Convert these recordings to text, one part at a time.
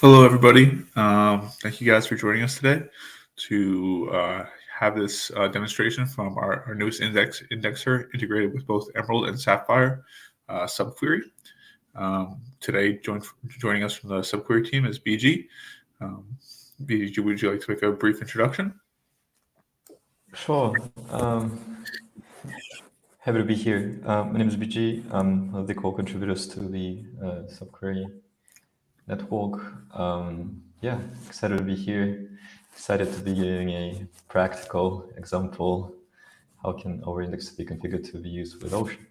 Hello, everybody. Thank you guys for joining us today to have this demonstration from our newest indexer integrated with both Emerald and Sapphire subquery. Today, joining us from the subquery team is BG. BG, would you like to make a brief introduction? Sure. Happy to be here. My name is BG. I'm one of the co-contributors to the subquery network. Yeah, excited to be here. Excited to be giving a practical example. How can our index be configured to be used with Ocean?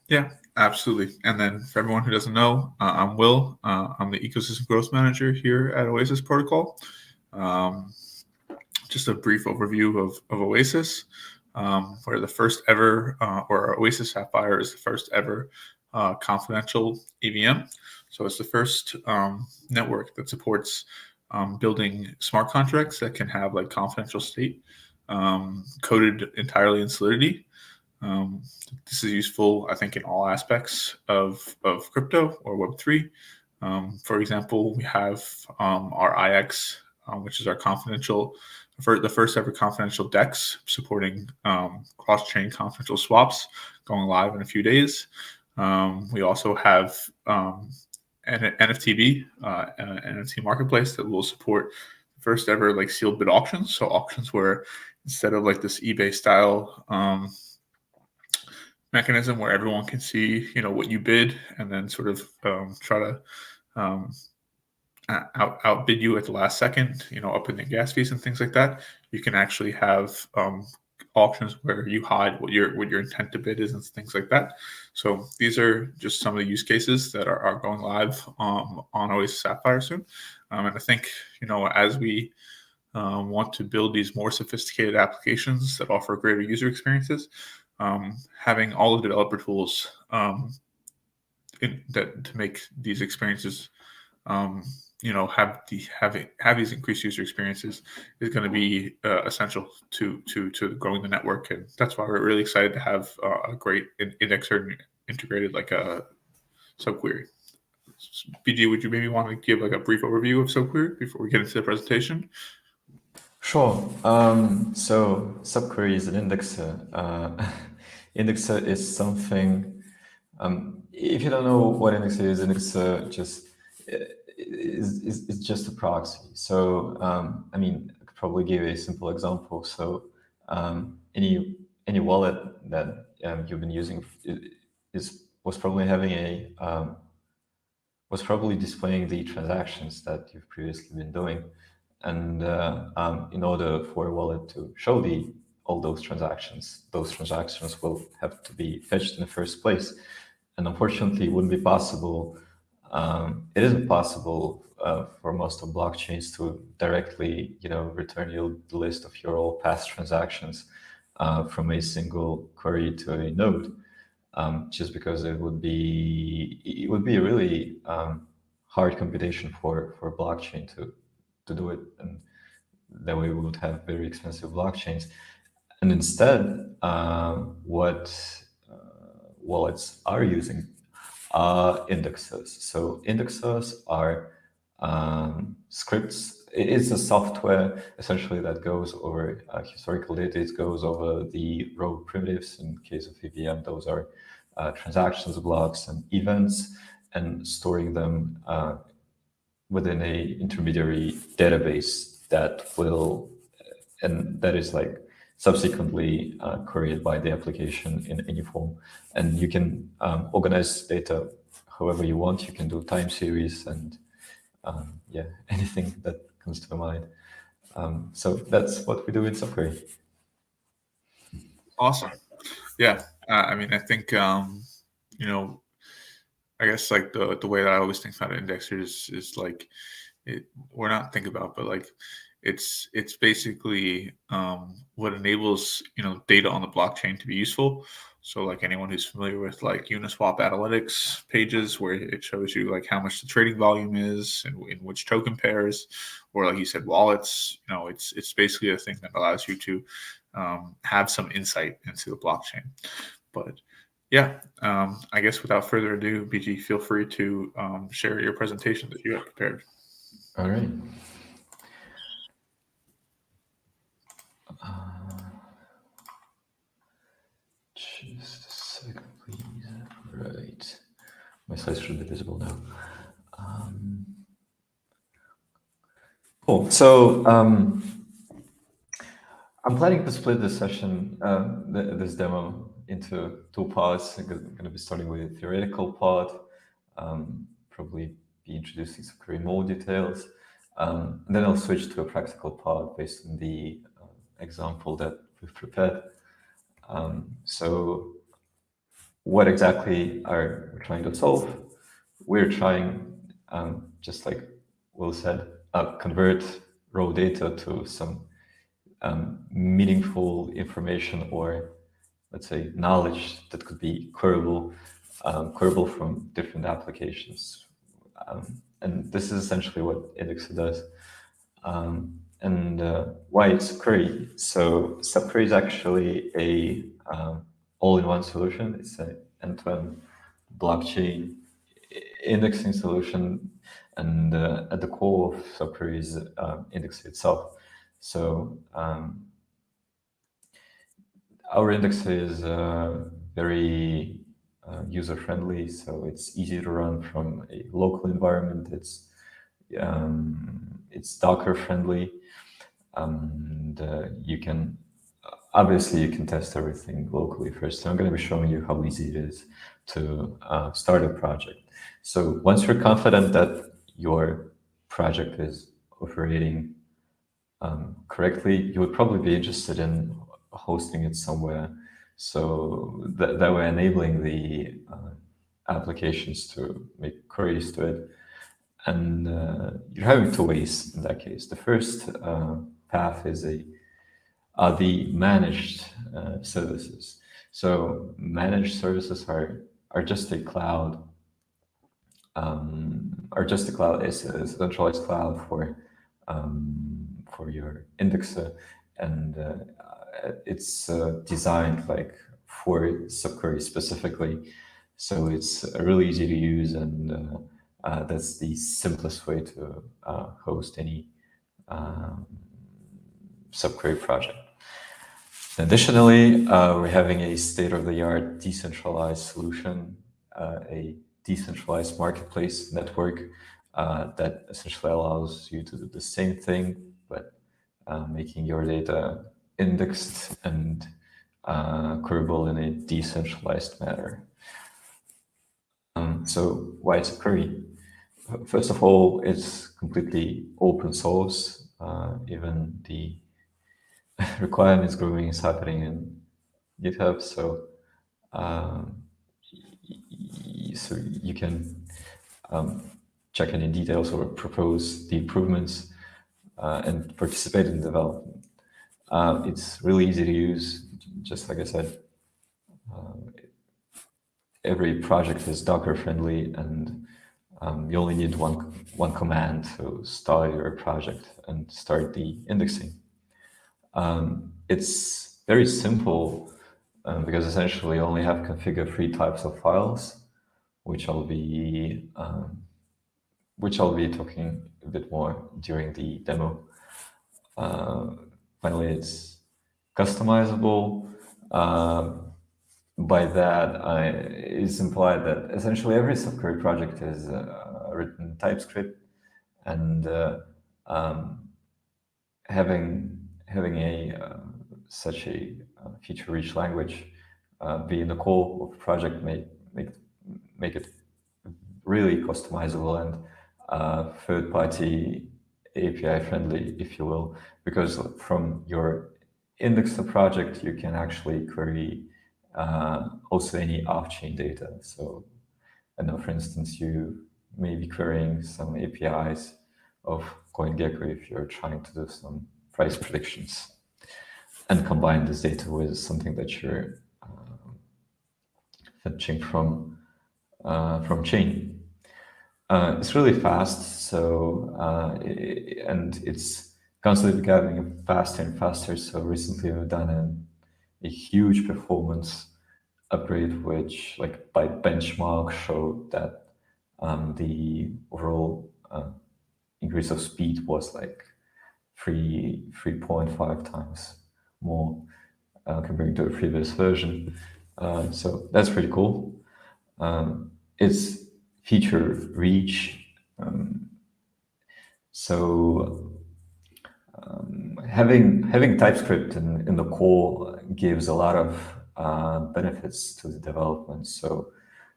Yeah, absolutely. And then for everyone who doesn't know, I'm Will. I'm the ecosystem growth manager here at Oasis Protocol. Just a brief overview of Oasis. We're the first ever, or Oasis Sapphire is the first ever confidential EVM. So it's the first network that supports building smart contracts that can have like confidential state coded entirely in Solidity. This is useful, I think, in all aspects of crypto or Web3. For example, we have our IX, which is our the first ever confidential DEX supporting cross-chain confidential swaps going live in a few days. We also have an NFTB, an NFT marketplace that will support the first ever like sealed bid auctions. So auctions where instead of like this eBay style mechanism where everyone can see, what you bid and then sort of try to outbid you at the last second, up in the gas fees and things like that. You can actually have auctions where you hide what your intent to bid is and things like that. So these are just some of the use cases that are going live on Oasis Sapphire soon. And I think, as we want to build these more sophisticated applications that offer greater user experiences, having all the developer tools to make these experiences, have these increased user experiences is going to be essential to growing the network, and that's why we're really excited to have a great indexer integrated like a subquery. BG, would you maybe want to give like a brief overview of subquery before we get into the presentation? Sure. So subquery is an indexer. Indexer is something. If you don't know what indexer is, indexer just is just a proxy. So I could probably give a simple example. So any wallet that you've been using was probably having was probably displaying the transactions that you've previously been doing. And in order for a wallet to show all those transactions will have to be fetched in the first place. And unfortunately, it wouldn't be possible. It isn't possible for most of blockchains to directly, return you the list of your all past transactions from a single query to a node, just because it would be a really hard computation for blockchain to do it, and that way we would have very expensive blockchains. And instead, what wallets are using are indexes. So indexes are scripts. It is a software essentially that goes over historical data. It goes over the raw primitives. In case of EVM, those are transactions, blocks, and events, and storing them within a intermediary database that is like subsequently queried by the application in any form. And you can organize data however you want. You can do time series and anything that comes to mind. So that's what we do in subquery. Awesome. Yeah. I think, I guess like the way that I always think about indexers is like we're not thinking about, but like it's basically what enables data on the blockchain to be useful. So like anyone who's familiar with like Uniswap analytics pages where it shows you like how much the trading volume is and in which token pairs, or like you said, wallets, it's basically a thing that allows you to have some insight into the blockchain. But yeah, I guess without further ado, BG, feel free to share your presentation that you have prepared. All right. Just a second, please. Right. My slides should be visible now. Cool. So I'm planning to split this session, this demo, into two parts. I'm going to be starting with a theoretical part, probably be introducing some very more details. And then I'll switch to a practical part based on the example that we've prepared. So what exactly are we trying to solve? We're trying, just like Will said, convert raw data to some meaningful information, or let's say knowledge that could be queryable from different applications. And this is essentially what Indexa does. And why it's a query. So subquery is actually a all-in-one solution. It's an end-to-end blockchain indexing solution, and at the core of subquery is index itself. So our index is very user-friendly, so it's easy to run from a local environment. It's Docker-friendly, and you can test everything locally first. So I'm going to be showing you how easy it is to start a project. So once you're confident that your project is operating correctly, you would probably be interested in hosting it somewhere. So that way enabling the applications to make queries to it. And you're having two ways in that case. The first path is the managed services. So managed services are just a cloud, is a centralized cloud for your indexer, and it's designed like for subquery specifically. So it's really easy to use, and that's the simplest way to host any subquery project. Additionally, we're having a state-of-the-art decentralized solution, a decentralized marketplace network that essentially allows you to do the same thing, but making your data indexed and queryable in a decentralized manner. So why it's a query? First of all, it's completely open source. Even the requirements grooming is happening in GitHub, so so you can check any details or propose the improvements and participate in development. It's really easy to use. Just like I said, every project is Docker friendly, and you only need one command to start your project and start the indexing. It's very simple because essentially you only have configure 3 types of files, which I'll be talking a bit more during the demo. Finally, it's customizable. By that, it's implied that essentially every subquery project is written in TypeScript, and having such a feature-rich language be in the core of the project make it really customizable and third-party API friendly, if you will, because from your indexer project you can actually query also any off-chain data. So I know, for instance, you may be querying some APIs of CoinGecko if you're trying to do some price predictions, and combine this data with something that you're fetching from chain. It's really fast, so and it's constantly getting faster and faster. So recently we've done a huge performance upgrade, which, like, by benchmark showed that the overall increase of speed was like 3.5 times more comparing to the previous version. So that's pretty cool. It's feature reach. So having TypeScript in the core gives a lot of benefits to the development. So,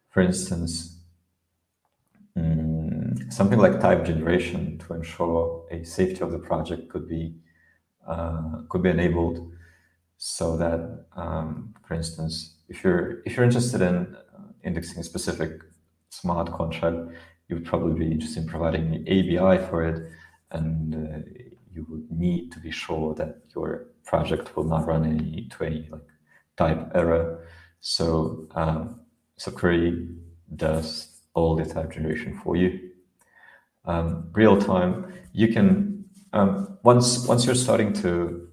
for instance, something like type generation to ensure a safety of the project could be enabled, so that, for instance, if you're interested in indexing a specific smart contract, you would probably be interested in providing an ABI for it, and you would need to be sure that your project will not run into any like type error. So query does all the type generation for you. Real time, you can once you're starting to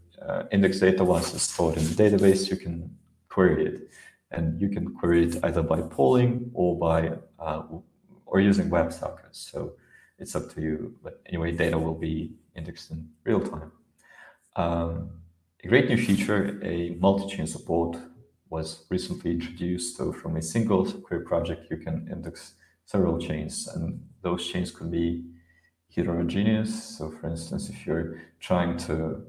index data, once it's stored in the database, you can query it, and you can query it either by polling or by or using WebSockets. So it's up to you. But anyway, data will be indexed in real time. A great new feature, a multi-chain support, was recently introduced. So from a single query project, you can index several chains, and those chains could be heterogeneous. So for instance, if you're trying to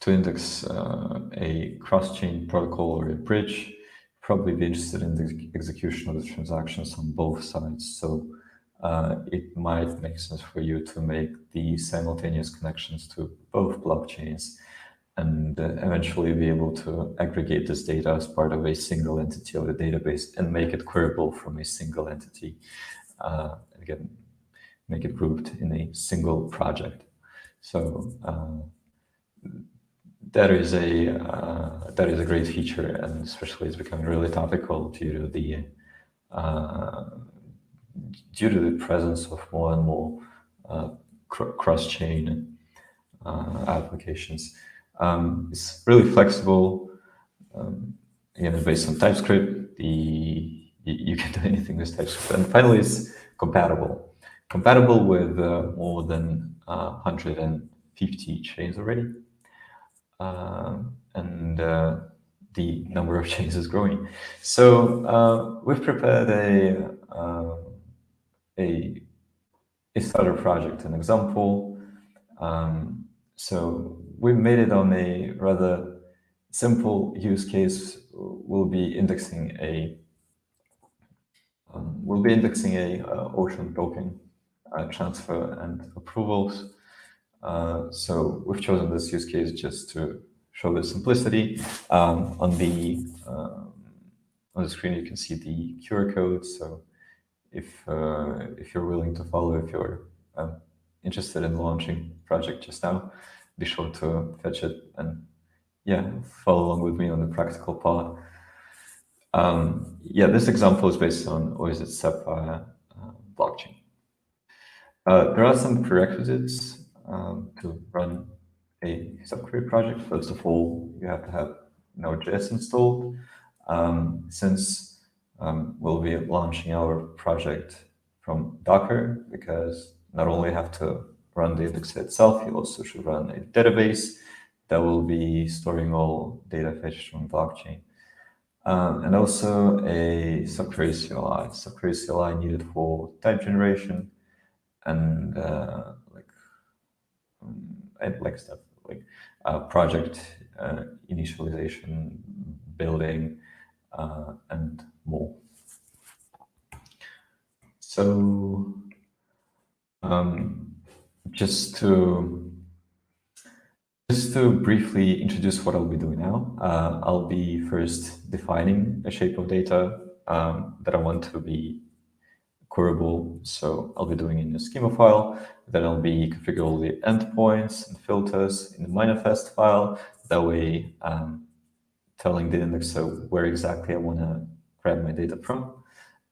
index a cross-chain protocol or a bridge, probably be interested in the execution of the transactions on both sides. So it might make sense for you to make the simultaneous connections to both blockchains, and eventually be able to aggregate this data as part of a single entity of the database and make it queryable from a single entity. Again, make it grouped in a single project. So that is a great feature, and especially it's becoming really topical due to the presence of more and more cross-chain applications. It's really flexible. Again, it's based on TypeScript. You can do anything with TypeScript. And finally, it's compatible. Compatible with more than 150 chains already. And the number of chains is growing. So we've prepared a starter project, an example. So we made it on a rather simple use case. We'll be indexing a Ocean token transfer and approvals. So we've chosen this use case just to show the simplicity. On the screen, you can see the QR code. So if you're willing to follow, if you're interested in launching project just now, be sure to fetch it and follow along with me on the practical part. This example is based on OSZ Sapphire blockchain. There are some prerequisites to run a subquery project. First of all, you have to have Node.js installed. Since we'll be launching our project from Docker, because not only have to run the index itself, you also should run a database that will be storing all data fetched from blockchain. And also a subquery CLI. Subquery CLI needed for type generation and stuff like project initialization, building, and more. So just to briefly introduce what I'll be doing now, I'll be first defining a shape of data that I want to be queryable. So I'll be doing in a schema file. Then I'll be configuring all the endpoints and filters in the manifest file. That way, telling the indexer where exactly I want to grab my data from.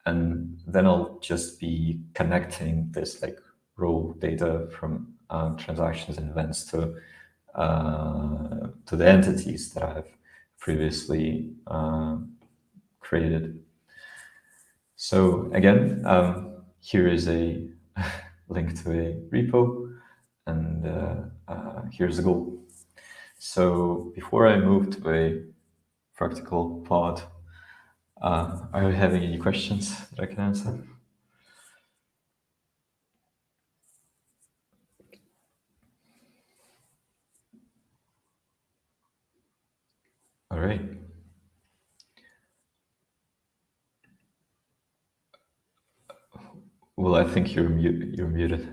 And then I'll just be connecting this like raw data from transactions and events to the entities that I've previously created. So again, here is a link to a repo, and here's the goal. So before I move to a practical part, are you having any questions that I can answer? All right. Well, I think you're muted.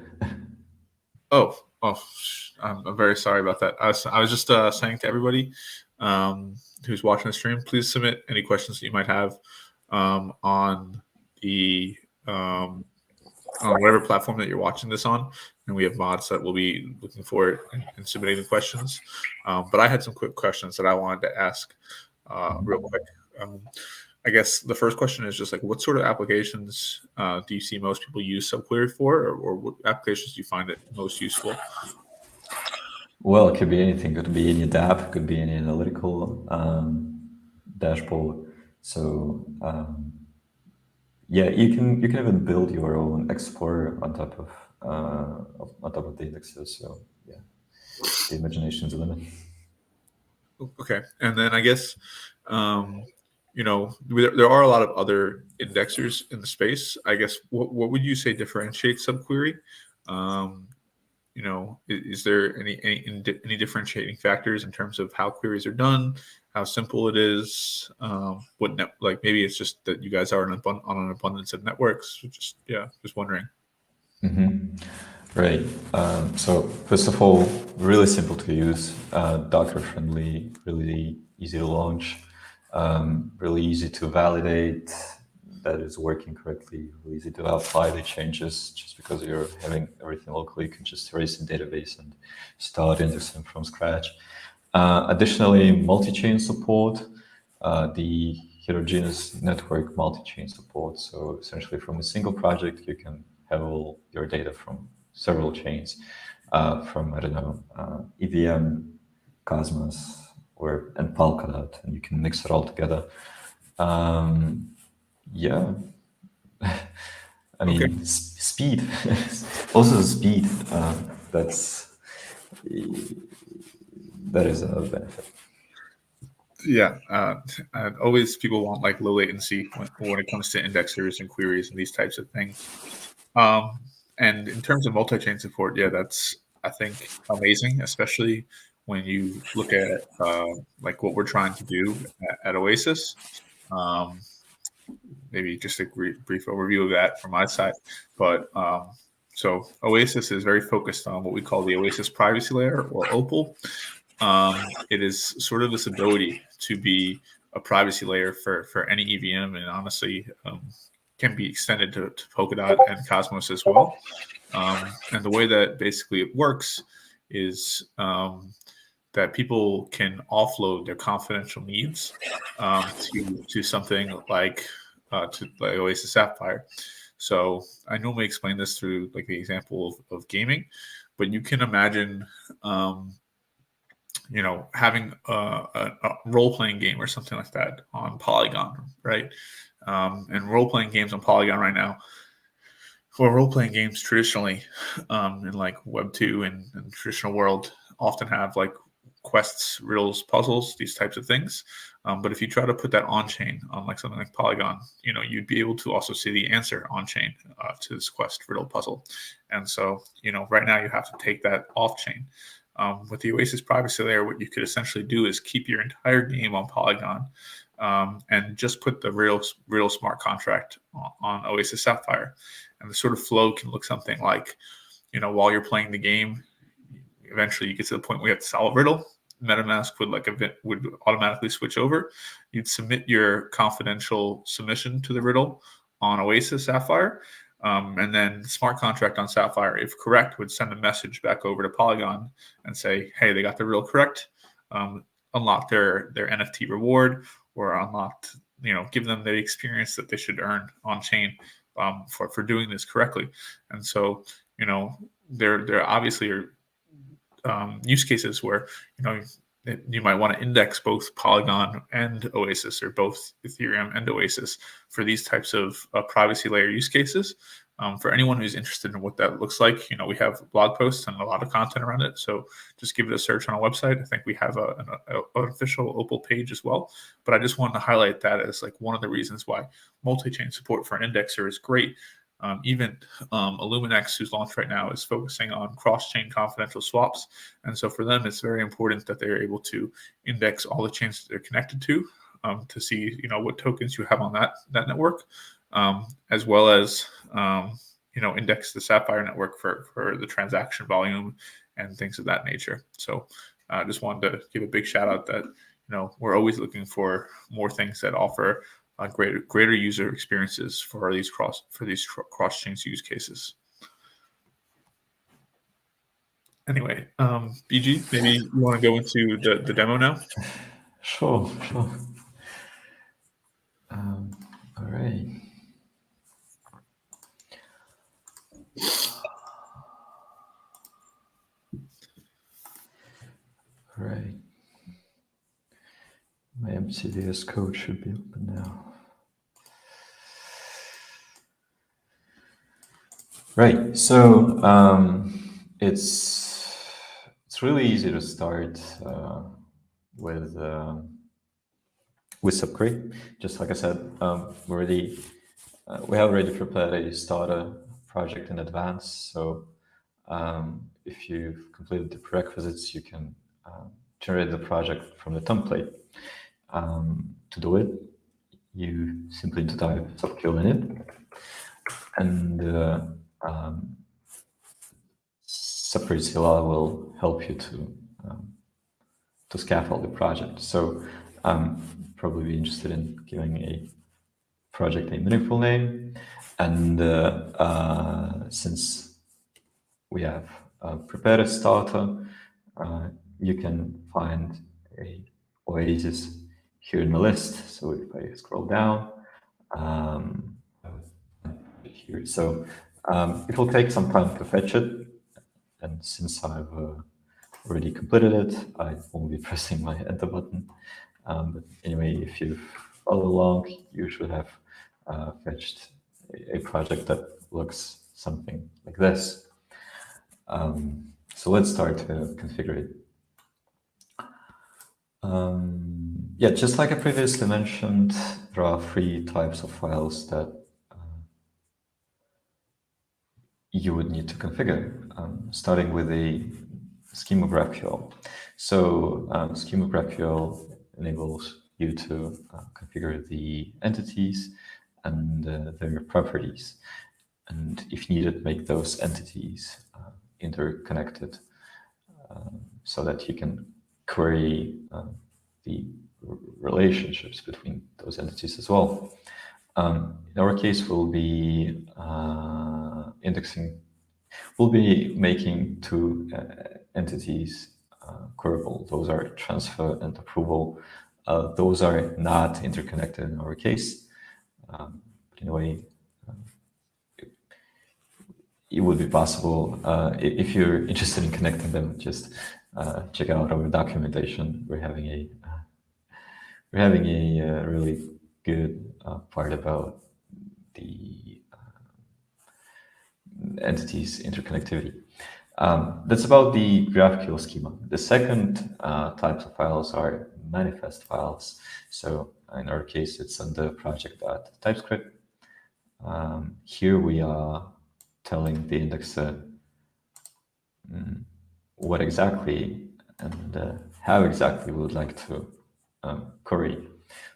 Oh, I'm very sorry about that. I was just saying to everybody who's watching the stream, please submit any questions that you might have on the on whatever platform that you're watching this on, and we have mods that will be looking for it and submitting the questions. But I had some quick questions that I wanted to ask real quick. I guess the first question is just like, what sort of applications do you see most people use subquery for, or what applications do you find it most useful? Well, it could be anything. It could be any DApp, it could be any analytical dashboard. So yeah, you can even build your own explorer on top of the indexes. So yeah, the imagination's the limit. Okay, and then I guess there are a lot of other indexers in the space. I guess what would you say differentiates subquery? Is there any differentiating factors in terms of how queries are done, how simple it is? Like maybe it's just that you guys are on an abundance of networks. Just wondering. Mm-hmm. Right. So first of all, really simple to use, Docker friendly, really easy to launch, really easy to validate that it's working correctly, really easy to apply the changes. Just because you're having everything locally, you can just erase the database and start indexing from scratch. Additionally, multi-chain support, the heterogeneous network multi-chain support. So essentially from a single project, you can have all your data from several chains, from, I don't know, EVM, Cosmos, and Polkadot, and you can mix it all together. Yeah. I mean, Okay. speed, also the speed, that is a benefit. Yeah, and always people want like low latency when it comes to indexers and queries and these types of things. And in terms of multi-chain support, yeah, that's I think amazing, especially when you look at like what we're trying to do at Oasis. Um, Maybe just a brief overview of that from my side, but so Oasis is very focused on what we call the Oasis privacy layer, or Opal. It is sort of this ability to be a privacy layer for any EVM, and honestly can be extended to Polkadot and Cosmos as well. And the way that basically it works is that people can offload their confidential needs to something like Oasis Sapphire. So I normally explain this through like the example of gaming, but you can imagine having a role-playing game or something like that on Polygon, right? And role-playing games on Polygon right now, or role-playing games traditionally in like Web2 and traditional world often have like quests, riddles, puzzles, these types of things. But if you try to put that on-chain on like something like Polygon, you'd be able to also see the answer on-chain to this quest, riddle, puzzle. And so, right now you have to take that off-chain. With the Oasis privacy layer, what you could essentially do is keep your entire game on Polygon and just put the real smart contract on Oasis Sapphire. And the sort of flow can look something like, while you're playing the game, eventually you get to the point where you have to solve a riddle. MetaMask would automatically switch over. You'd submit your confidential submission to the riddle on Oasis Sapphire. And then smart contract on Sapphire, if correct, would send a message back over to Polygon and say, hey, they got the riddle correct. Unlock their NFT reward, or unlocked, give them the experience that they should earn on chain for doing this correctly. And so, there obviously are use cases where you might want to index both Polygon and Oasis, or both Ethereum and Oasis, for these types of privacy layer use cases. For anyone who's interested in what that looks like, we have blog posts and a lot of content around it. So just give it a search on our website. I think we have an official Opal page as well. But I just wanted to highlight that as like one of the reasons why multi-chain support for an indexer is great. Even Illuminex, who's launched right now, is focusing on cross-chain confidential swaps. And so for them, it's very important that they're able to index all the chains that they're connected to see, what tokens you have on that network, as well as, index the Sapphire network for the transaction volume and things of that nature. So I just wanted to give a big shout out that, we're always looking for more things that offer greater user experiences for these cross chain use cases. Anyway, BG, maybe you want to go into the demo now? Sure. All right. Right. My MCDS code should be open now. Right. So it's really easy to start with Subquery. Just like I said, we have already prepared a starter project in advance. So if you've completed the prerequisites, you can generate the project from the template. To do it, you simply need to type subquery in it, and Subquery CLI will help you to scaffold the project. So probably be interested in giving a project a meaningful name, and since we have prepared a starter, you can find a Oasis here in the list. So if I scroll down here, so it will take some time to fetch it, and since I've already completed it, I won't be pressing my enter button. But anyway, if you follow along, you should have fetched a project that looks something like this. So let's start to configure it. Yeah, just like I previously mentioned, there are 3 types of files that you would need to configure, starting with a schema GraphQL. So schema GraphQL enables you to configure the entities and their properties, and if needed, make those entities interconnected so that you can query the relationships between those entities as well. In our case, we'll be making 2 entities queryable. Those are transfer and approval. Those are not interconnected in our case. But anyway, it would be possible. If you're interested in connecting them, just check out our documentation. We're having a really good part about the entities interconnectivity. That's about the GraphQL schema. The second types of files are manifest files. So in our case, it's under project.typescript. Here we are telling the indexer what exactly and how exactly we would like to query.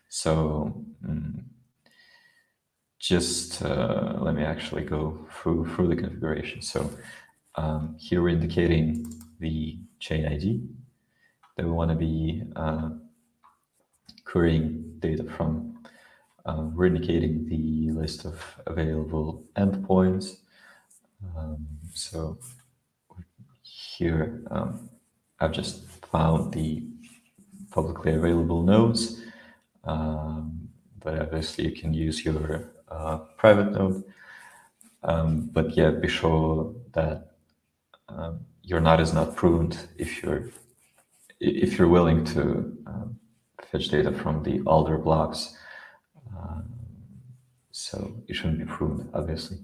So just let me actually go through the configuration. So here we're indicating the chain ID that we want to be querying data from. We're indicating the list of available endpoints. So here I've just found the publicly available nodes, but obviously you can use your private node. But yeah, be sure that your node is not pruned if you're willing to fetch data from the older blocks. So it shouldn't be pruned, obviously.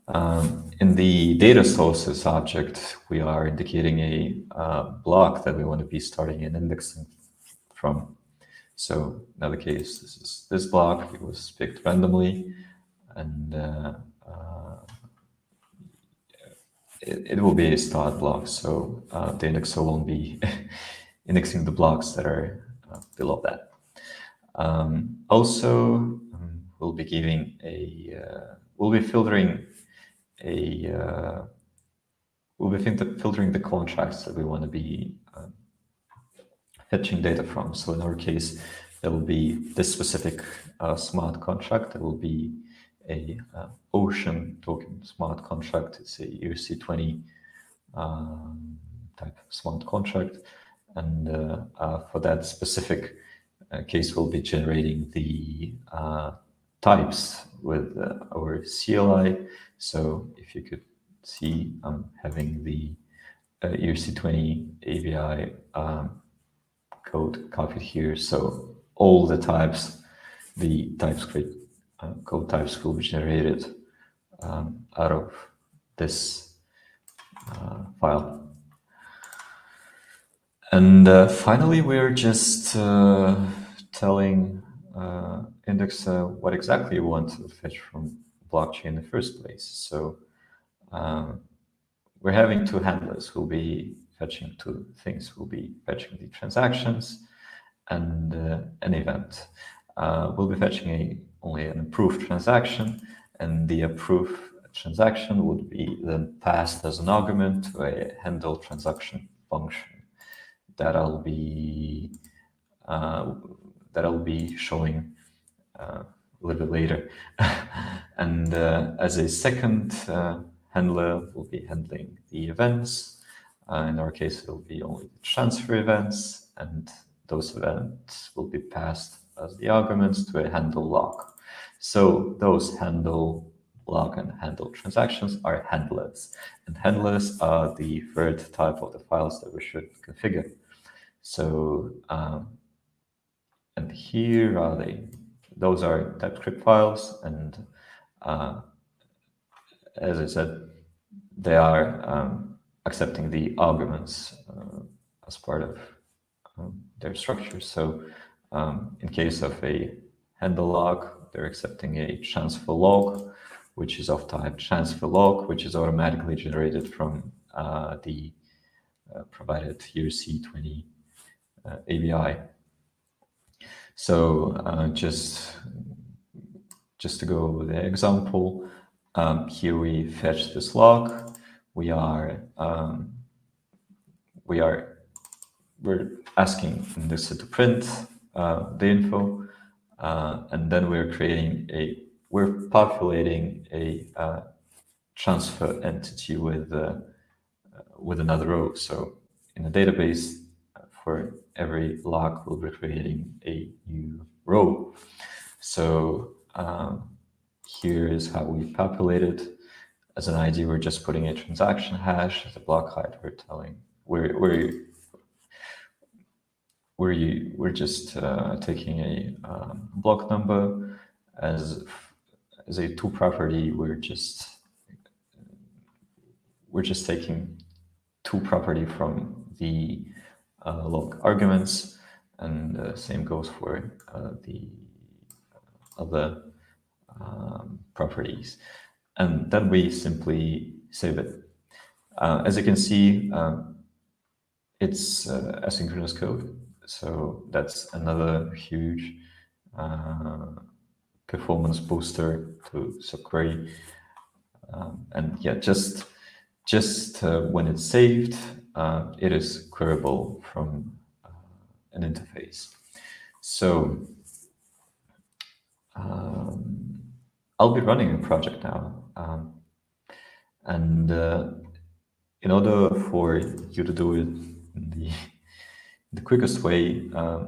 In the data sources object, we are indicating a block that we want to be starting and indexing from. So in other case, this is this block. It was picked randomly, and it will be a start block. So the indexer won't be indexing the blocks that are below that. Also, we'll be giving we'll be filtering filtering the contracts that we want to be fetching data from. So in our case, there will be this specific smart contract. There will be a Ocean token smart contract. It's a ERC20 type smart contract, and for that specific case, we'll be generating the types with our CLI. So if you could see, I'm having the ERC20 ABI code copied here. So all the types, the TypeScript code types will be generated out of this file. And finally, we're just telling Indexer what exactly you want to fetch from blockchain in the first place. So we're having two handlers. We'll be fetching two things. We'll be fetching the transactions and an event. We'll be fetching only an approved transaction, and the approved transaction would be then passed as an argument to a handle transaction function that I'll be showing a little bit later. And as a second handler, we'll be handling the events. In our case, it'll be only the transfer events, and those events will be passed as the arguments to a handle lock. So those handle lock and handle transactions are handlers, and handlers are the third type of the files that we should configure. So, and here are they. Those are TypeScript files, and as I said, they are accepting the arguments as part of their structure. So in case of a handle lock, they're accepting a transfer log, which is of type transfer log, which is automatically generated from the provided ERC20 ABI. So just to go over the example, here we fetch this log. We're asking Indexer to print the info, and then we're populating a transfer entity with another row. So in a database, for every lock, we'll be creating a new row. So here is how we populate it. As an ID, we're just putting a transaction hash. As a block height, we're telling we're just taking a block number as a two property. We're just taking two property from the log arguments, and same goes for the other properties. And then we simply save it. As you can see, it's asynchronous code. So that's another huge performance booster to subquery. And yeah, just when it's saved, it is queryable from an interface. So I'll be running a project now. And in order for you to do it in the quickest way, I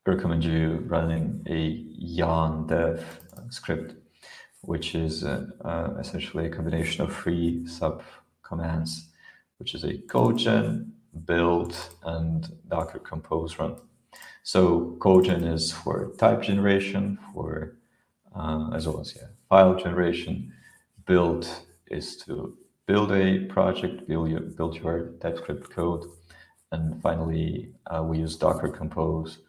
recommend you running a yarn dev script, which is essentially a combination of three sub commands, which is a codegen, build, and Docker compose run. So codegen is for type generation, for as well as file generation. build is to build a project, build your TypeScript code, and finally we use Docker Compose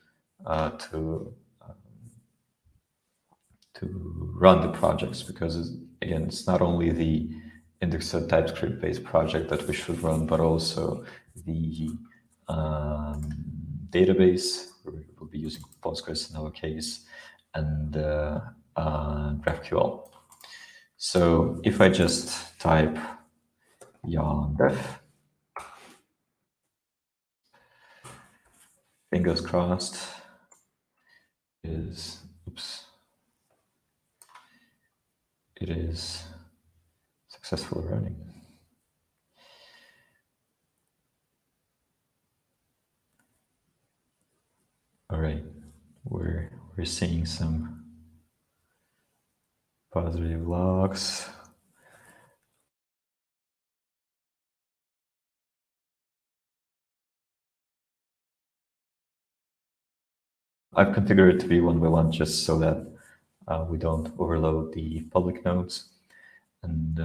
to run the projects, because again, it's not only the indexed TypeScript based project that we should run, but also the database. We'll be using Postgres in our case, and GraphQL. So if I just type yarn dev, fingers crossed, it is successfully running. All right, we're seeing some positive logs. I've configured it to be 1 by 1 just so that we don't overload the public nodes. And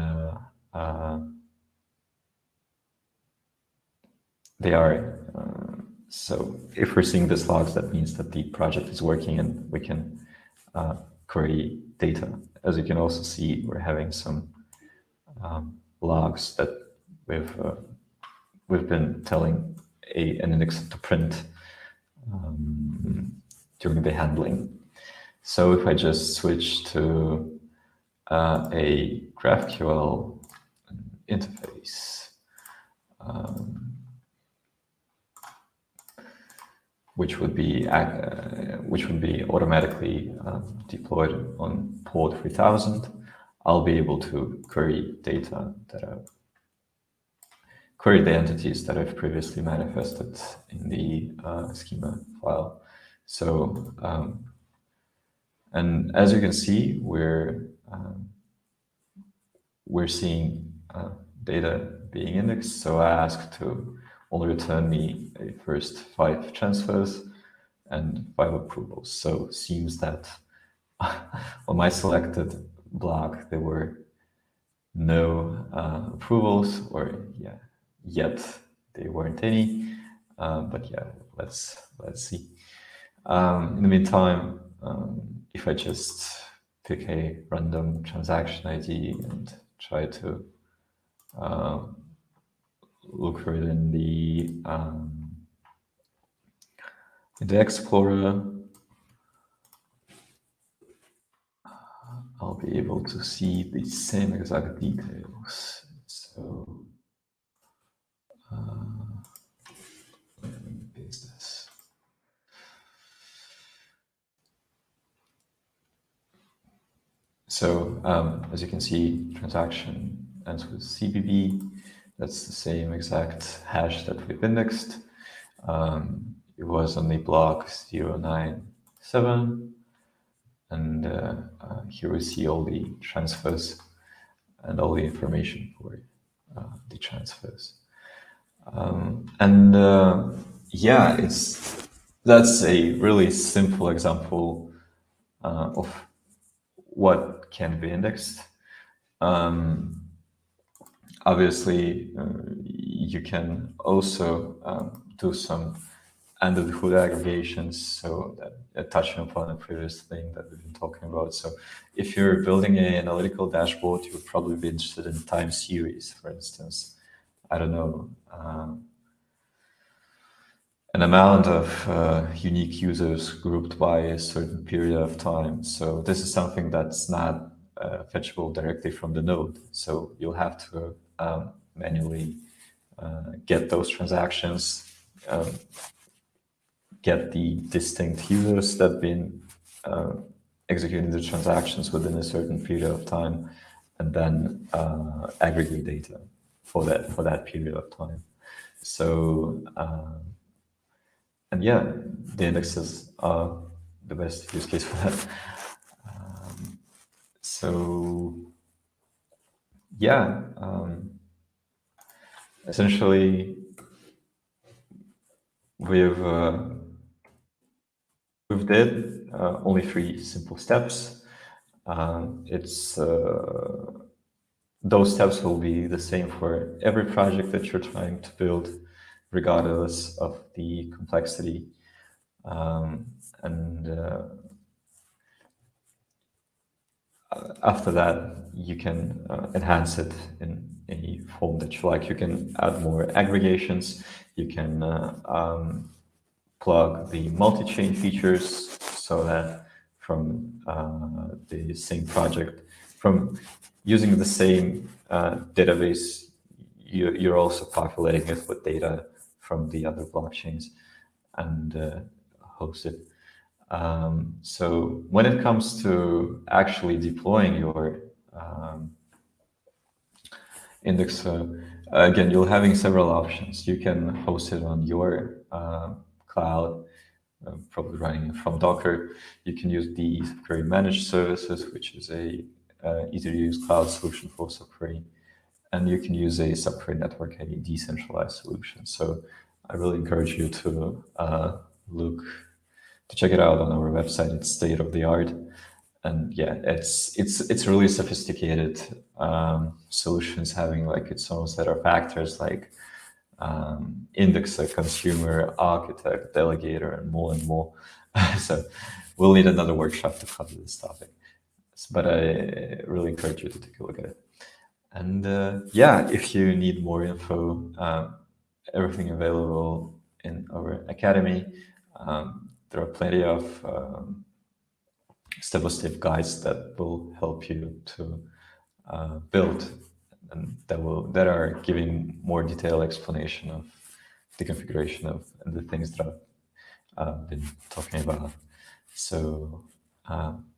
they are, so if we're seeing these logs, that means that the project is working and we can query data. As you can also see, we're having some logs that we've been telling an index to print during the handling. So if I just switch to a GraphQL interface, which would be automatically deployed on port 3000, I'll be able to query data query the entities that I've previously manifested in the schema file. So, and as you can see, we're seeing data being indexed. So I asked to only return me a first 5 transfers and 5 approvals. So it seems that on my selected block, there were no approvals, or yet there weren't any. But yeah, let's see. In the meantime, if I just pick a random transaction ID and try to look for it in the Explorer, I'll be able to see the same exact details. So let me paste this. So as you can see, transaction ends with CBB. That's the same exact hash that we've indexed. It was on the block 097. And here we see all the transfers and all the information for the transfers. Yeah, that's a really simple example of what can be indexed. Obviously, you can also do some under the hood aggregations, so that touching upon a previous thing that we've been talking about. So if you're building an analytical dashboard, you would probably be interested in time series, for instance. I don't know, an amount of unique users grouped by a certain period of time. So this is something that's not fetchable directly from the node. So you'll have to manually get those transactions, get the distinct users that have been executing the transactions within a certain period of time, and then aggregate data for that period of time. So, and yeah, the indexes are the best use case for that. So, yeah, essentially, we've did only 3 simple steps. It's those steps will be the same for every project that you're trying to build, regardless of the complexity. Um, and After that, you can enhance it in any form that you like. You can add more aggregations. You can plug the multi-chain features so that from the same project, from using the same database, you're also populating it with data from the other blockchains and host it. So when it comes to actually deploying your index, again, you're having several options. You can host it on your cloud, probably running it from Docker. You can use the Subquery managed services, which is a easy to use cloud solution for Subquery. And you can use a Subquery network, a decentralized solution. So I really encourage you to check it out on our website. It's state of the art, and yeah, it's really sophisticated solutions, having like its own set of factors like indexer, consumer, architect, delegator, and more and more. So we'll need another workshop to cover this topic. But I really encourage you to take a look at it. And yeah, if you need more info, everything available in our academy. There are plenty of step-by-step guides that will help you to build, and that are giving more detailed explanation of the configuration of and the things that I've been talking about. So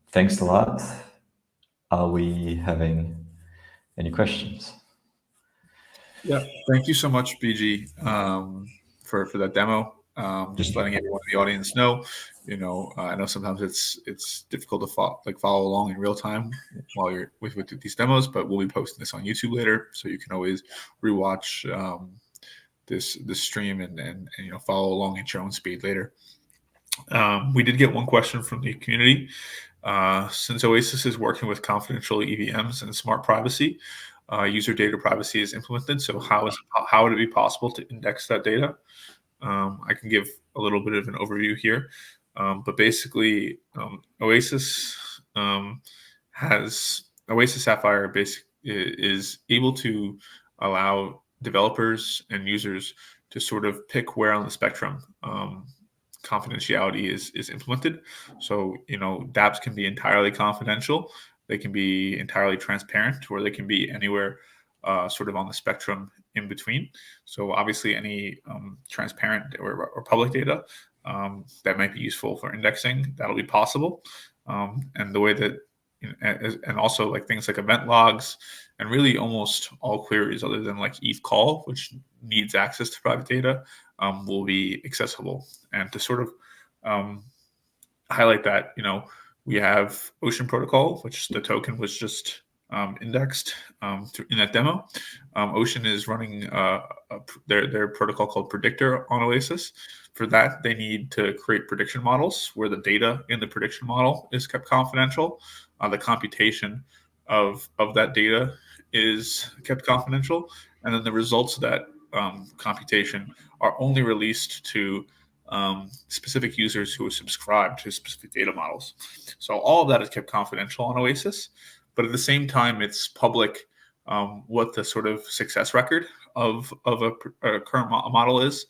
thanks a lot. Are we having any questions? Yeah, thank you so much, BG, for that demo. Just letting everyone in the audience know. I know sometimes it's difficult to follow along in real time while you're with these demos, but we'll be posting this on YouTube later, so you can always rewatch this stream and follow along at your own speed later. We did get one question from the community. Since Oasis is working with confidential EVMs and smart privacy, user data privacy is implemented. So how would it be possible to index that data? I can give a little bit of an overview here, but basically, Oasis Oasis Sapphire is able to allow developers and users to sort of pick where on the spectrum confidentiality is implemented. So dApps can be entirely confidential, they can be entirely transparent, or they can be anywhere sort of on the spectrum in between. So obviously any transparent or public data that might be useful for indexing, that'll be possible. And the way that and also like things like event logs and really almost all queries other than like ETH call, which needs access to private data, will be accessible. And to sort of highlight that, we have Ocean Protocol, which the token was just indexed in that demo. Ocean is running their protocol called Predictor on Oasis. For that, they need to create prediction models where the data in the prediction model is kept confidential. The computation of that data is kept confidential, and then the results of that computation are only released to specific users who are subscribed to specific data models. So all of that is kept confidential on Oasis, but at the same time, it's public what the sort of success record of a current model is,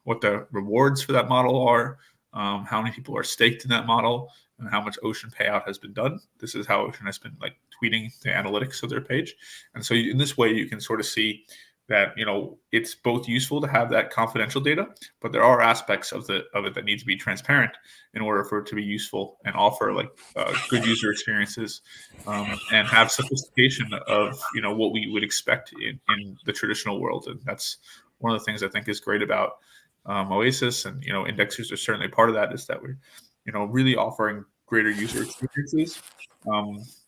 what the rewards for that model are, how many people are staked in that model, and how much Ocean payout has been done. This is how Ocean has been like tweeting the analytics of their page. And so in this way, you can sort of see that it's both useful to have that confidential data, but there are aspects of it that need to be transparent in order for it to be useful and offer like good user experiences and have sophistication of what we would expect in the traditional world. And that's one of the things I think is great about Oasis, and indexers are certainly part of that, is that we're really offering greater user experiences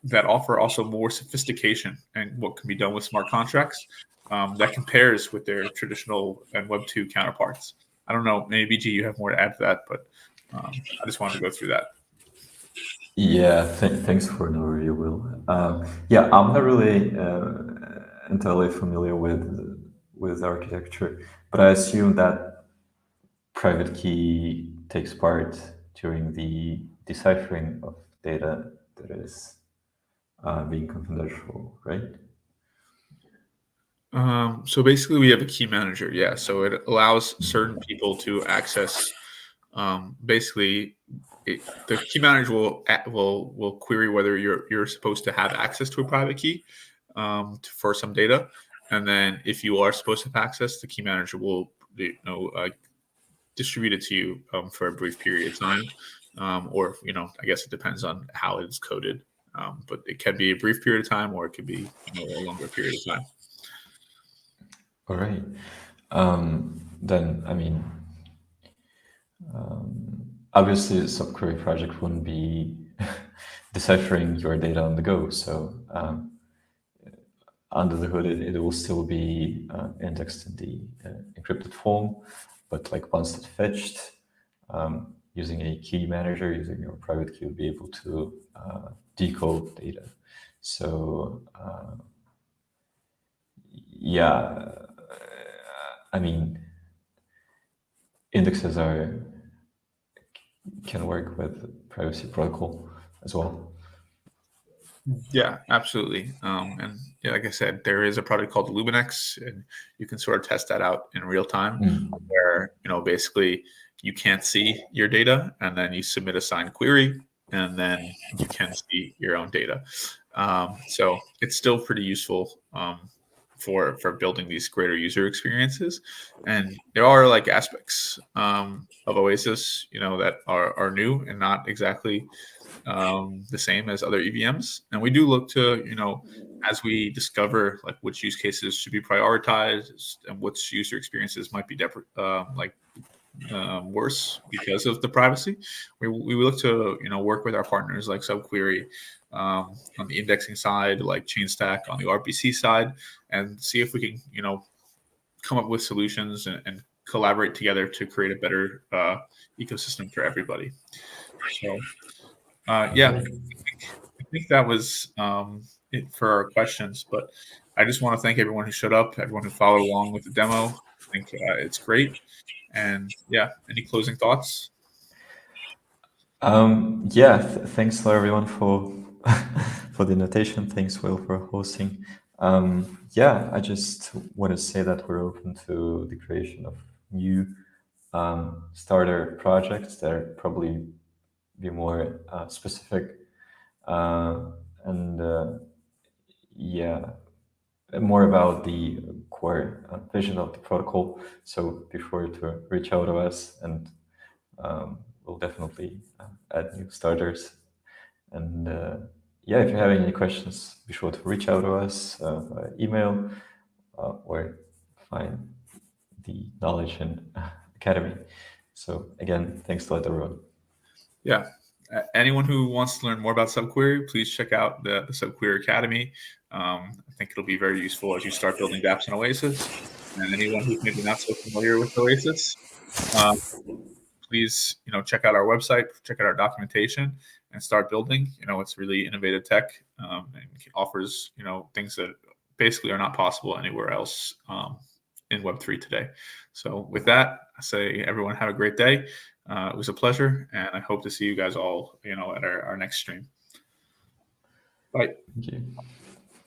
that offer also more sophistication and what can be done with smart contracts that compares with their traditional and Web2 counterparts. I don't know, maybe BG, you have more to add to that, but I just wanted to go through that. Yeah, thanks for the overview, Will. Yeah, I'm not really entirely familiar with architecture, but I assume that private key takes part during the deciphering of data that is being confidential, right? So basically, we have a key manager. Yeah, so it allows certain people to access. Basically, the key manager will query whether you're supposed to have access to a private key for some data, and then if you are supposed to have access, the key manager will distribute it to you for a brief period of time, or I guess it depends on how it is coded. But it can be a brief period of time, or it could be a longer period of time. All right. Then, I mean, obviously, a subquery project wouldn't be deciphering your data on the go. So, under the hood, it will still be indexed in the encrypted form. But like once it's fetched, using a key manager, using your private key, you'll be able to decode data. So, yeah, I mean, indexes can work with privacy protocol as well. Yeah, absolutely. And yeah, like I said, there is a product called Luminex, and you can sort of test that out in real time, where basically you can't see your data, and then you submit a signed query, and then you can see your own data. So it's still pretty useful for building these greater user experiences. And there are like aspects of Oasis, that are new and not exactly the same as other EVMs. And we do look to, as we discover like which use cases should be prioritized and which user experiences might be worse because of the privacy. We look to work with our partners like Subquery on the indexing side, like ChainStack on the RPC side, and see if we can come up with solutions and collaborate together to create a better ecosystem for everybody. So yeah, I think that was it for our questions. But I just want to thank everyone who showed up, everyone who followed along with the demo. I think it's great. And yeah, any closing thoughts? Yeah, thanks to everyone for for the invitation. Thanks, Will, for hosting. Yeah, I just want to say that we're open to the creation of new starter projects that are probably be more specific and yeah, more about the core vision of the protocol. So be sure to reach out to us, and we'll definitely add new starters. And yeah, if you have any questions, be sure to reach out to us by email or find the knowledge in Academy. So again, thanks a lot, everyone. Yeah. Anyone who wants to learn more about Subquery, please check out the Subquery Academy. I think it'll be very useful as you start building dApps in Oasis. And anyone who's maybe not so familiar with Oasis, uh, please check out our website, check out our documentation, and start building. It's really innovative tech, and offers things that basically are not possible anywhere else in Web3 today. So with that, I say everyone have a great day. It was a pleasure, and I hope to see you guys all at our next stream. Bye. Thank you.